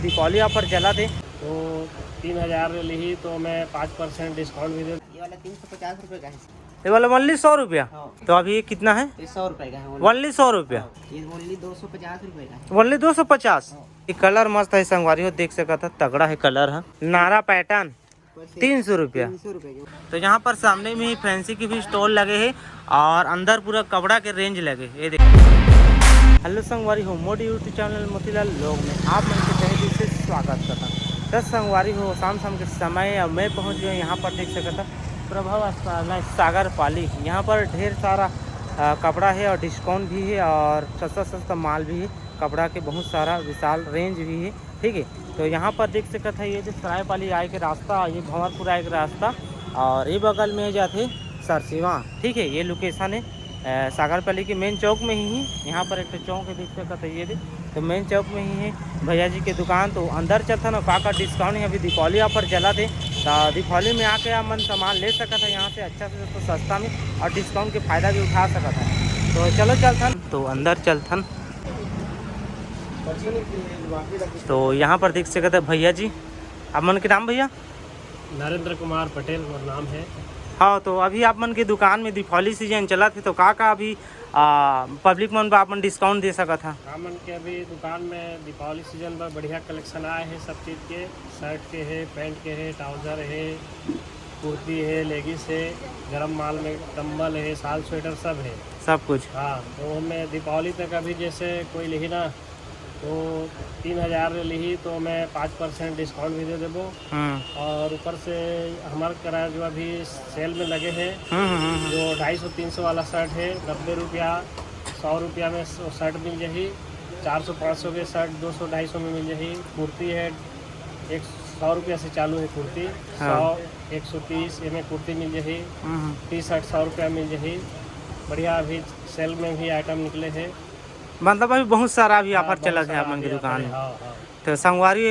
Deepawali offer चला थे तो 3000 ली तो मैं 5% डिस्काउंट भी दे। ये वाला 350 रुपये का है। ये वाला ओनली 100 रुपया। हाँ। तो अभी ये कितना है? ये 100 रुपये का है। ओनली 100 रुपया। ये ओनली 250 रुपये का है। ओनली 250। ये कलर मस्त है संगवारी हो, देख सकता था, तगड़ा है कलर है। नारा पैटर्न 300 रुपया। 300 रुपये के। तो यहाँ पर सामने में ही फैंसी की भी स्टॉल लगे हैं और अंदर पूरा कपड़ा के रेंज लगे। ये देखिए। हेलो संगवारी हो, मोदी यूट्यूब चैनल मोतीलाल लोग में आप मन के तहे दिल से स्वागत करता हूँ। 10 संगवारी हो शाम के समय और मैं पहुँच गया यहाँ पर, देख सकता प्रभाव सागर पाली। यहाँ पर ढेर सारा कपड़ा है और डिस्काउंट भी है और सस्ता माल भी है। कपड़ा के बहुत सारा विशाल रेंज भी है, ठीक है। तो यहाँ पर देख सकते है ये जो सरायपाली आए के रास्ता, ये भंवरपुर आए के रास्ता और ये बगल में जाते सरसीवा, ठीक है। ये लोकेशन है सागरपाली के मेन चौक में ही है। यहाँ पर एक चौक है, देख सकते है ये तो मेन चौक में ही है भैया जी के दुकान। तो अंदर चलता ना का डिस्काउंट है, अभी दीपावली ऑफर चला थे। तो दीपावली में आके आप मन सामान ले सकता था यहाँ से अच्छा से तो सस्ता में और डिस्काउंट के फ़ायदा भी उठा सकता था। तो चलो चलथन, तो अंदर चलथन। तो यहाँ पर देख सकते हैं भैया जी, आप मन के नाम भैया? नरेंद्र कुमार पटेल मेरा नाम है। हाँ, तो अभी आप मन की दुकान में दीपावली सीजन चला थे, तो का अभी पब्लिक मन पर आप मन डिस्काउंट दे सका था? हाँ, मन के अभी दुकान में दीपावली सीजन पर बढ़िया कलेक्शन आए हैं सब चीज़ के। शर्ट के है, पैंट के है, ट्राउज़र है, कुर्ती है, लेगिस है, गरम माल में कंबल है, शाल स्वेटर सब है, सब कुछ। हाँ, तो हमें दीपावली तक अभी जैसे कोई ली ना तो 3000 ली तो मैं 5% डिस्काउंट भी दे देबो। और ऊपर से हमारे किराया जो अभी सेल में लगे हैं, जो 250-300 वाला शर्ट है 90 रुपया, 100 रुपया में शर्ट मिल जाही। 400-500 के शर्ट 200-250 में मिल जाही। कुर्ती है 100 रुपया से चालू है कुर्ती, 100-130 में कुर्ती मिल जाही। टी शर्ट 100 रुपया मिल जाही। बढ़िया अभी सेल में भी आइटम निकले हैं, मतलब अभी बहुत सारा अभी ऑफर चला है अपन की दुकान में। तो संगवारी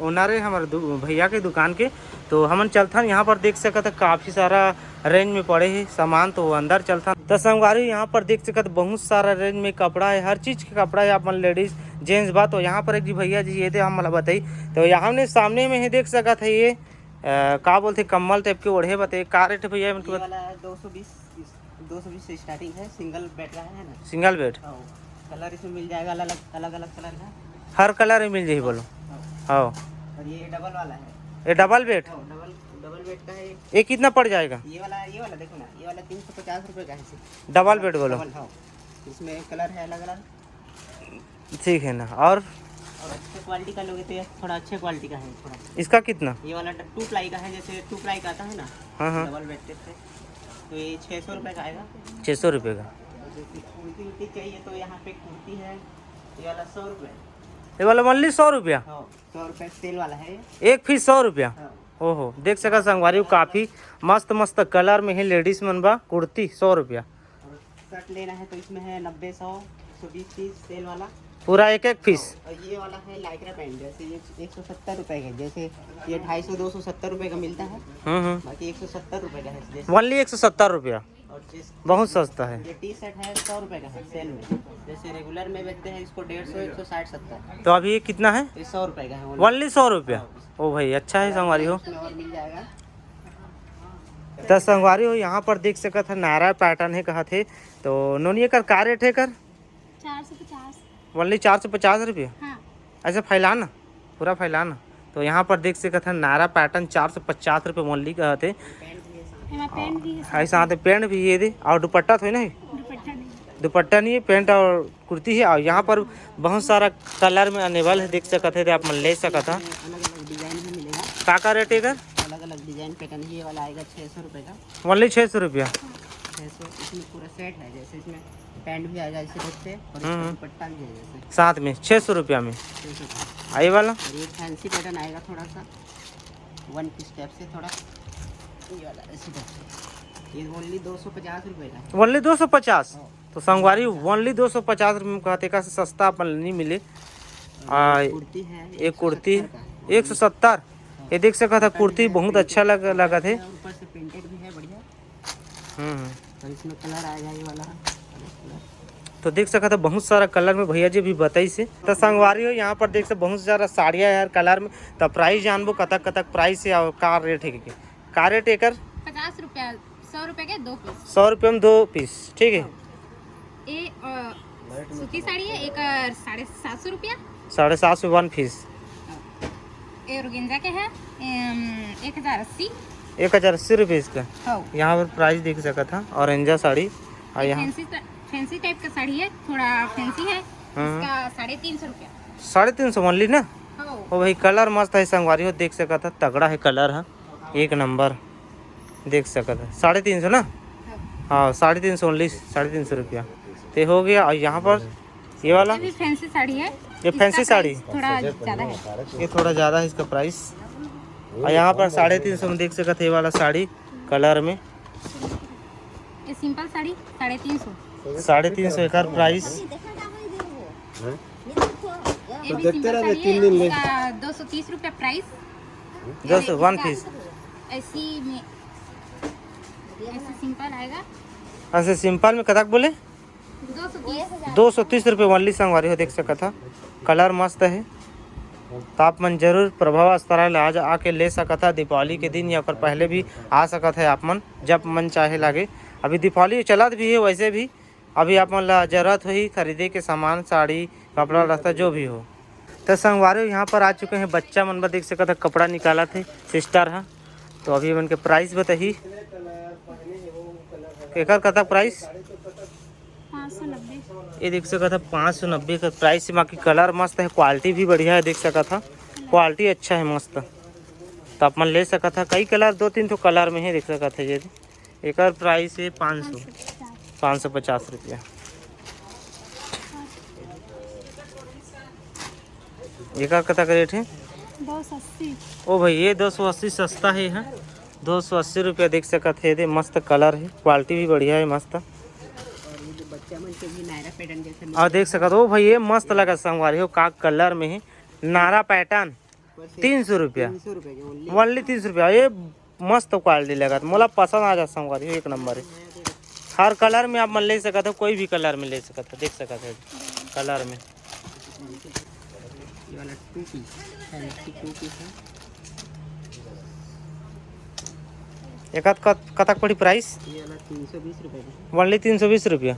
ओनर है हमारे भैया के दुकान के। तो हमन चलथन, यहाँ पर देख सकते काफ़ी सारा रेंज में पड़े है सामान। तो अंदर चलथन। तो संगवारी यहाँ पर देख सकते बहुत सारा रेंज में कपड़ा है, हर चीज़ का कपड़ा है अपन लेडीज़ जेंट्स बात। तो यहाँ पर एक जी भैया जी ये थे हम मतलब बताई। तो यहाँ ने सामने में ही देख सका था ये का बोलते कम्बल टाइप के ओढ़े बताइए का रेट है भैया? 220 से स्टार्टिंग है। सिंगल बेड का है ना? Single bed. कलर इसमें मिल जाएगा अलग अलग कलर का, हर कलर में मिल जाए बोलो। हाँ, और ये डबल वाला है। ये डबल बेड? डबल बेड का है। ये कितना पड़ जाएगा? ये वाला देखो ना, ये वाला 350 रुपये का है। डबल बेड बोलो। हाँ, इसमें कलर है अलग अलग, ठीक है ना। और अच्छे क्वालिटी का लोगे तो ये थोड़ा अच्छे क्वालिटी का है थोड़ा। इसका कितना? ये वाला 2 प्लाई का है, जैसे 2 प्लाई का आता है ना। हाँ, डबल बेड से तो ये 600 रुपये का आएगा। 600 रुपये का। कुर्ती चाहिए तो यहाँ पे कुर्ती है, ये वाला 100 रुपये। ये वाला ओनली 100 रुपया? 100 रुपये सेल वाला है। एक पीस 100 रुपया? ओहो, देख सका संगवारी काफ़ी मस्त कलर में है लेडीज मन बा। कुर्ती 100 रुपया। शर्ट लेना है तो इसमें है 90, 100, 120 पीस सेल वाला पूरा एक पीस। और ये वाला है लाइक्रा पैंट, जैसे ये 170 रुपये का, जैसे ये 250-270 रुपये का मिलता है। बाकी 170 रुपये का है। ओनली 170 रुपया, बहुत सस्ता है। ये टी शर्ट है 100 रुपये का है सेल में, जैसे रेगुलर में बेचते हैं इसको 150, 160, 70। तो अभी ये कितना है? ये 100 रुपये का है। ओनली 100 रुपया। ओ भाई अच्छा है संगवारी हो। और मिल जाएगा। तो संगवारी हो यहाँ पर देख सका था नारा पैटर्न है कहा थे। तो नोनिए कर का रेट है कर? 450। ओनली 450 रुपये। हाँ। ऐसे फैलाना पूरा फैलाना। तो यहाँ पर देख सका था नारा पैटर्न 450 रुपये ओनली कहा थे। ऐसा आते पेंट भी ये दे और दुपट्टा तो नहीं? दुपट्टा नहीं है, पेंट और कुर्ती है। और यहाँ पर बहुत सारा कलर में अनेबल है, देख सकते थे आप मन ले सका था। अलग अलग डिजाइन में मिलेगा। का रेट है कर? अलग अलग डिजाइन पैटर्न। ये वाला आएगा 600 रुपये का। ओनली 600 रुपया। 600। इसमें पूरा सेट है, जैसे इसमें पैंट भी आ जाए इसी रेट से और इसमें दुपट्टा भी है जैसे साथ में 600 रुपया में। 600 का। आई वाला और ये फैंसी पैटर्न आएगा थोड़ा सा 1 पीस टाइप से, थोड़ा ये वाला इसी टाइप से। ये ओनली 250 रुपये का है। ओनली 250। तो संगवारी ओनली 250 रुपये में कहते का सस्ता अपन नहीं मिले। कुर्ती है एक कुर्ती 170। ये देख सका था कुर्ती बहुत अच्छा लगा थे। ऊपर से प्रिंटेड भी है बढ़िया। और इसमें कलर आएगा ये वाला। तो देख सकते हो बहुत सारा कलर में भैया जी भी बताई से। तो संगवारी हो यहाँ पर देख सकते बहुत सारा साड़ियाँ है हर कलर में। तो प्राइस जानबो कतक कतक प्राइस है और का रेट है का रेट एकर? 50 रुपया, 100 रुपये के 2 पीस। 100 रुपये में 2 पीस, ठीक है। ये सूती साड़ी है, एक 750 रुपया। 750 में 1 पीस। ये ऑर्गेन्जा के है 1080। 1080 रुपये इसका। हाँ। यहाँ पर प्राइस देख सका था ऑरेंजा साड़ी। और यहाँ फैंसी टाइप का साड़ी है, थोड़ा फैंसी है। इसका 350 रुपया। 350 ओनली ना। हाँ। ओ भाई कलर मस्त है संगवारी हो, देख सका था तगड़ा है कलर है, एक नंबर देख सका था। 350 ना। हाँ 350 ओनली, 350 रुपया तो हो गया। और यहाँ पर ये वाला ये भी फैंसी साड़ी है। ये फैंसी साड़ी थोड़ा ज़्यादा है, ये थोड़ा ज़्यादा है इसका प्राइस। और यहाँ पर 350 में देख सकते ये वाला साड़ी कलर में। ये सिंपल साड़ी 350। 350 एक प्राइस। ये भी सिंपल साड़ी है, इसका 230 रुपया प्राइस। 200 1 पीस। ऐसी में ऐसे सिंपल आएगा ऐसे सिंपल में कतक बोले 230 रुपये ओनली संगवारी हो, देख सका था कलर मस्त है। तो आप मन जरूर प्रभाव अस्पताल आज आके ले सका था। दीपावली के दिन या फिर पहले भी आ सका था आप मन, जब मन चाहे लागे। अभी दीपावली चलत भी है, वैसे भी अभी आप मन ला जरूरत हुई खरीदे के सामान, साड़ी कपड़ा लत्ता जो भी हो। तो संगवारी यहाँ पर आ चुके हैं बच्चा मन पर, देख सका था कपड़ा निकाला थे सिस्टर है। तो अभी मन के प्राइस बताही एकर कतक प्राइस? 590। ये देख सका था 590 का प्राइस है। बाकी कलर मस्त है, क्वालिटी भी बढ़िया है, देख सका था क्वालिटी अच्छा है मस्त। तो आप मन ले सका था, कई कलर 2-3 तो कलर में है, देख सका था। ये एक प्राइस है 550 रुपया। एक कतक रेट है? 280। ओ भाई ये 280 सस्ता है 280 रुपया देख सका थे। दे मस्त कलर है, क्वालिटी भी बढ़िया है मस्त। बच्चा मन के भी नायरा पैटर्न जैसे और देख सकते हो भाई ये मस्त लगा संगवारी हो, का कलर में है नारा पैटर्न। 300 रुपया 300 रुपये के ओनली। ओनली 300 रुपया। ये मस्त क्वालिटी लगा, मोला पसंद आ जा संगवारी हो, एक नंबर है। हर कलर में आप मन ले सकते हो, कोई भी कलर में ले सकते हो, देख सकते हो कलर में। ये वाला 2 पीस है, 2 पीस है। एक कतक पड़ी प्राइस? ये वाला 320 रुपये का। ओनली 320 रुपया।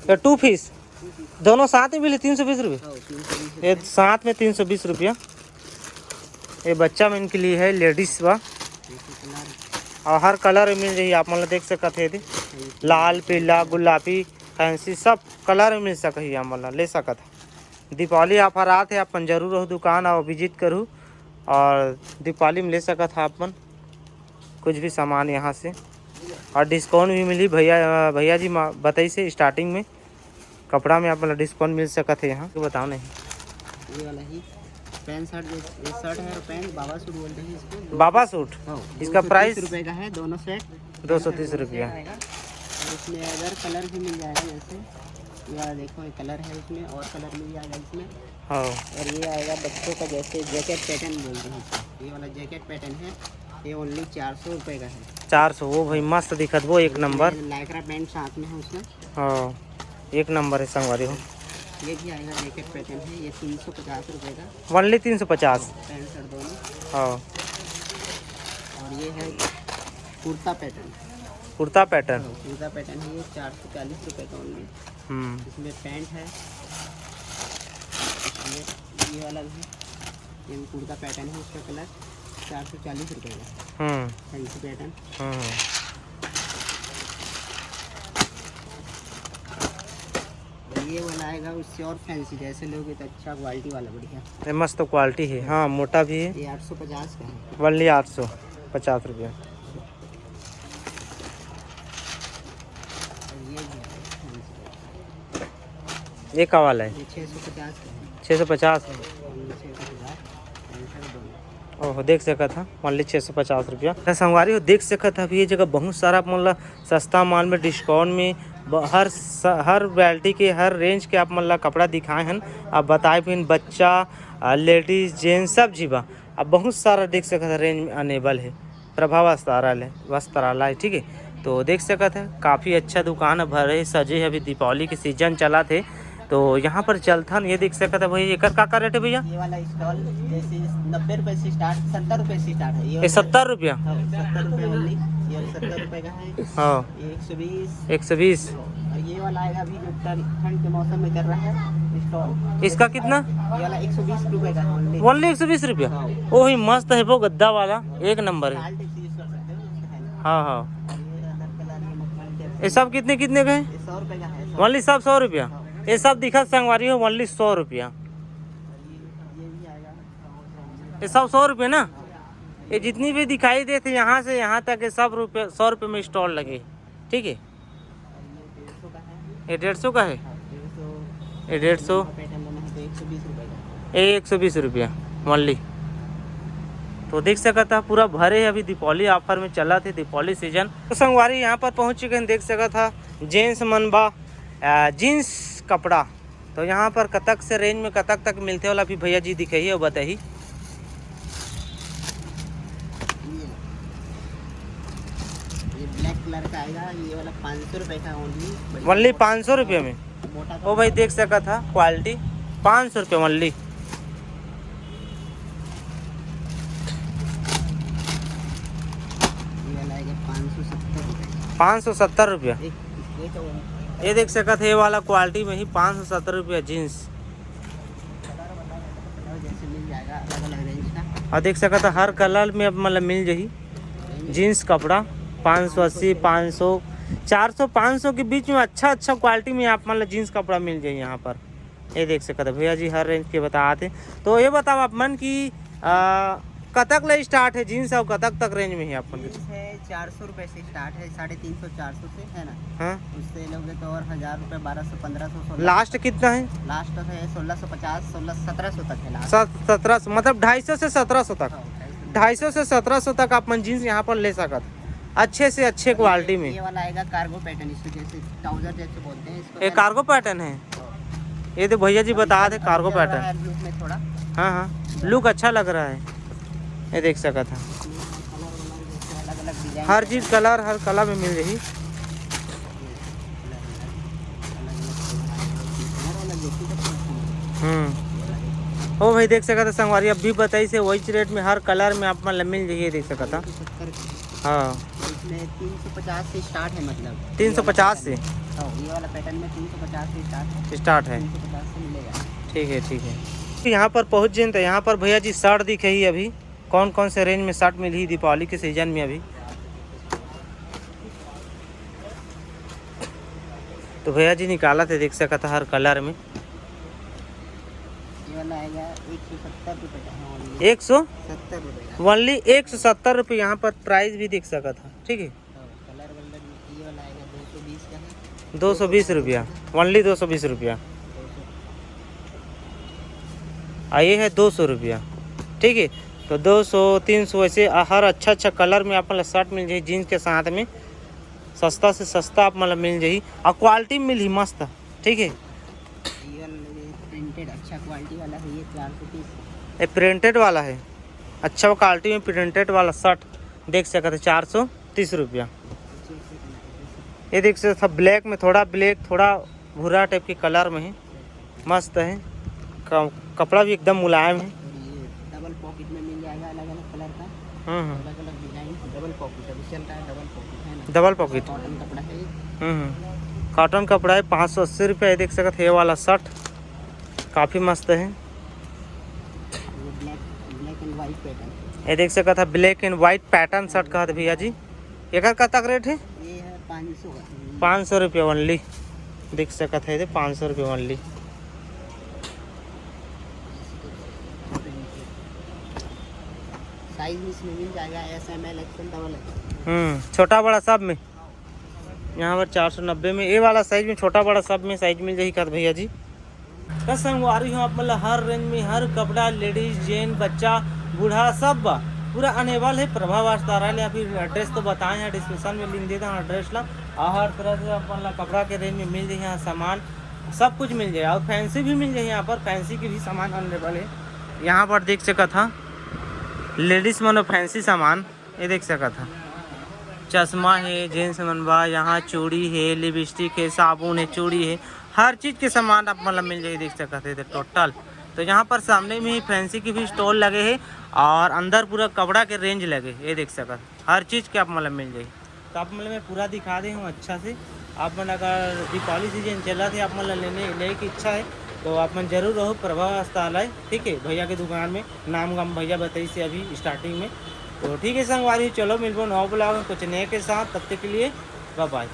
ये 2 पीस दोनों साथ में मिले 320 रुपये। 320 ये साथ में 320 रुपया। ये बच्चा में इनके लिए है, लेडीज वा। और हर कलर में मिल जाइए आप मतलब देख सकते थे, लाल पीला गुलाबी फैंसी सब कलर में मिल सके आप मतलब ले सकते। दीपावली ऑफर आते हैं, अपन जरूर हो दुकान और विजिट करूँ और दीपावली में ले सका था अपन कुछ भी सामान यहाँ से। और डिस्काउंट भी मिली भैया जी बताई से स्टार्टिंग में कपड़ा में आप मतलब डिस्काउंट मिल सका थे यहाँ। तो बताओ नहीं ये वाला ही पैंट शर्ट, ये शर्ट है और पैंट बाबा सूट बोलते हैं इसको। बाबा सूट इसका प्राइस रुपये का है, दोनों सेट 230 रुपया। और इसमें अदर कलर भी मिल जाएगा, जैसे ये वाला देखो ये कलर है, इसमें और कलर मिल जाएगा इसमें। हाँ और ये आएगा बच्चों का जैसे जैकेट पैटर्न बोलते हैं इसको। ये वाला जैकेट पैटर्न है, ये ओनली 400 रुपये का है। 400 वो भाई मस्त दिखत वो एक नंबर। लाइक्रा पैंट साथ में है उसमें। हाँ एक नंबर है संगवारी हो। ये भी आएगा जैकेट पैटर्न है, ये 350 रुपये का, ओनली 350। पैंट शर्ट दोनों। हाँ और ये है kurta pattern. Kurta pattern. Kurta pattern है, ये 440 रुपये का ओनली। इसमें पैंट है, इसमें ये वाला भी ये कुर्ता पैटर्न है, उसका कलर 440 रुपये का फैंसी पैटर्न। ये वाला आएगा उससे और फैंसी, जैसे लोगे तो अच्छा क्वालिटी वाला बढ़िया। ये मस्त क्वालिटी है, हाँ मोटा भी है। ये 850 का है, ओनली 850 रुपया। और ये भी है फैंसी, ये का वाला है? ये 650 का है। 650 ओनली 650 पैंट शर्ट दोनों। ओह देख सका था ओनली 650 रुपया। संगवारी हो देख सका था अभी ये जगह बहुत सारा मतलब सस्ता माल में डिस्काउंट में हर वैरायटी के हर रेंज के आप मतलब कपड़ा दिखाए हैं। अब बताए फिर बच्चा लेडीज जेंट्स सब जीवा अब बहुत सारा देख सकते रेंज में अनेबल है। प्रभाव वस्त्रालय है, ठीक है। तो देख सकत है काफ़ी अच्छा दुकान है, भरे सजे है, अभी दीपावली के सीजन चला थे तो यहाँ पर चलथन। ये देख सकत है भैया, एकर का रेट है भैया? ये वाला स्टॉल जैसे 90 रुपए से स्टार्ट, 70 रुपए से स्टार्ट है। ये 70 रुपया? 70 रुपए ओनली। ये 70 रुपए का है। हाँ, ये 120। 120। और ये वाला आएगा अभी जो ठंड के मौसम में चल रहा है स्टॉल। इसका कितना? ये वाला 120 रुपए का है। ओनली 120 रुपया? ओही मस्त है वो, गद्दा वाला एक नंबर है। लाल टेक्स यूज कर सकते हो। हाँ हाँ। ये अदर कलर, ये मखमल टेप। ये सब कितने कितने का है? ये 100 रुपए का है। ओनली सब 100 रुपया? ये सब दिखत संगवारी हो ओनली 100 रुपया। ये भी आएगा। ये सब 100 रुपये ना? ये जितनी भी दिखाई देते यहाँ से यहाँ तक ये सब 100 रुपये में स्टॉल लगे, ठीक है। ये 150 का है? ये 150। पैटर्न लेना है तो 120 रुपए का। ये 120 रुपया ओनली। तो देख सकता था पूरा भरे है, अभी दीपावली ऑफर में चला थे, दीपावली सीजन। तो संगवारी यहाँ पर पहुँच चुके हैं, देख सका था जेंट्स मनबा जीन्स कपड़ा। तो यहाँ पर कतक से रेंज में कतक तक मिलते वाला भी भैया जी दिखाइए और बताइए। ये ब्लैक कलर का आएगा, ये वाला 500 रुपए का ओनली। ओनली 500 रुपये में? मोटा ओ भाई देख सका था क्वालिटी 500 रुपये ओनली। ये वाला आएगा 570 रुपए। 570 रुपया? ये तो ये देख सका था ये वाला क्वालिटी में ही 570 रुपया जीन्स। कलर जैसे मिल जाएगा अलग अलग रेंज का। और देख सका था हर कलर में अब मतलब मिल जाही जीन्स कपड़ा। 580, 500, 400, 500 के बीच में अच्छा अच्छा क्वालिटी में आप मतलब जीन्स कपड़ा मिल जाए यहाँ पर। ये देख सकते भैया जी हर रेंज के बताते। तो ये बताओ आप मन की कतक ले स्टार्ट है जीन्स और कतक तक रेंज में है आप मन? जीन्स है 400 रुपए से स्टार्ट है, 350, 400 से है ना। हाँ, उससे लोगे तो और 1000 रुपए, 1200, 1500, लास्ट कितना है? लास्ट है 1650, 1700 तक है लास्ट। 1700 मतलब 250 से 1700 तक। हाँ, 250 से 1700 तक आप मन जीन्स यहाँ पर ले सकते अच्छे से अच्छे क्वालिटी में। ये वाला आएगा कार्गो पैटर्न, इसको जैसे ट्राउजर जैसे बोलते हैं इसको। ये कार्गो पैटर्न है? ये तो भैया जी बता दे कार्गो पैटर्न। लुक में थोड़ा हाँ हाँ, लुक अच्छा लग रहा है। ये देख सका था अलग अलग डिजाइन, हर चीज़ कलर हर कलर में मिल रही। ओ भाई देख सका था संगवारी, अब भी बताई से वही रेट में हर कलर में आप मतलब मिल जाइए, देख सका था। हाँ, इसमें 350 से स्टार्ट है, मतलब 350 से? हाँ, ये वाला पैटर्न में 350 से स्टार्ट है। 350 से मिलेगा। ठीक है ठीक है। यहाँ पर पहुँच जाए तो यहाँ पर भैया जी शर्ट दिखे ही अभी कौन कौन से रेंज में शर्ट मिली दीपावली के सीजन में अभी। तो भैया जी निकाला थे, देख सका था हर कलर में। ये वाला आएगा 170 रुपए का। 170 रुपए का ओनली 170 रुपये यहाँ पर प्राइस भी देख सका था, ठीक है। कलर वलर। ये वाला आएगा 220 का है। 220 रुपया ओनली, 220 रुपया। ये है 200 रुपया, ठीक है। तो 200, 300 ऐसे हर अच्छा अच्छा कलर में आप मतलब शर्ट मिल जाए जीन्स के साथ में, सस्ता से सस्ता आप मतलब मिल जाए और क्वालिटी मिल ही मस्त, ठीक है। ये वाला प्रिंटेड अच्छा क्वालिटी वाला है, ये 430। ये प्रिंटेड वाला है, अच्छा क्वालिटी में प्रिंटेड वाला शर्ट देख सकते थे 430 रुपया। ये देख सकते था ब्लैक में, थोड़ा ब्लैक थोड़ा भूरा टाइप के कलर में है, मस्त है। कपड़ा भी एकदम मुलायम है। और ये डबल पॉकेट में मिल जाएगा अलग अलग कलर का, अलग अलग डिजाइन। डबल पॉकेट अभी चल रहा है, डबल पॉकेट है ना। डबल पॉकेट कॉटन कपड़ा है। कॉटन कपड़ा है, 580 रुपये। देख सकते ये वाला शर्ट काफ़ी मस्त है। ये ब्लैक एंड वाइट पैटर्न। ये देख सकता था black and white pattern shirt कहा था भैया जी। एक का तक रेट है? ये है 500 का। 500 रुपये ओनली, देख सकता था ये 500 रुपये ओनली। साइज में इसमें मिल जाएगा S, M, L, XL, double XL. छोटा बड़ा सब में यहाँ पर 490 में। ये वाला साइज में छोटा बड़ा सब में साइज मिल जाएगी कर भैया जी। बस संगवारी हूँ आप मतलब हर रेंज में हर कपड़ा, लेडीज जेंट बच्चा बूढ़ा सब पूरा अनेबल है। प्रभा वास्तारा या फिर एड्रेस तो बताएं हैं, डिस्क्रिप्शन में लिंक देता हूँ एड्रेस ला। और हर तरह से मतलब कपड़ा के रेंज में मिल जाए यहाँ सामान, सब कुछ मिल जाए। और फैंसी भी मिल जाए यहाँ पर, फैंसी की भी सामान अवेलेबल है यहाँ पर। देख सका था लेडीज़ मनो फैंसी सामान, ये देख सका था चश्मा है, जेंट्स मनवा, यहाँ चूड़ी है, लिपस्टिक है, साबुन है, चूड़ी है, हर चीज़ के सामान आप मतलब मिल जाएगी, देख सकते थे टोटल। तो यहाँ पर सामने में ही फैंसी की भी स्टॉल लगे हैं और अंदर पूरा कपड़ा के रेंज लगे, ये देख सकते हर चीज़ के आप मतलब मिल जाएगी। तो आप मतलब मैं पूरा दिखा दे हूँ अच्छा से। आप मन अगर दीपावली सीजन चला थे, आप मतलब लेने की इच्छा है तो आप मन जरूर रहो प्रभा वस्त्रालय, ठीक है, भैया की दुकान में। नाम गाम भैया बताई से अभी स्टार्टिंग में। तो ठीक है संगवारी, चलो मिलबो नौ ब्लॉग में कुछ नए के साथ, तब तक के लिए बाय बाय।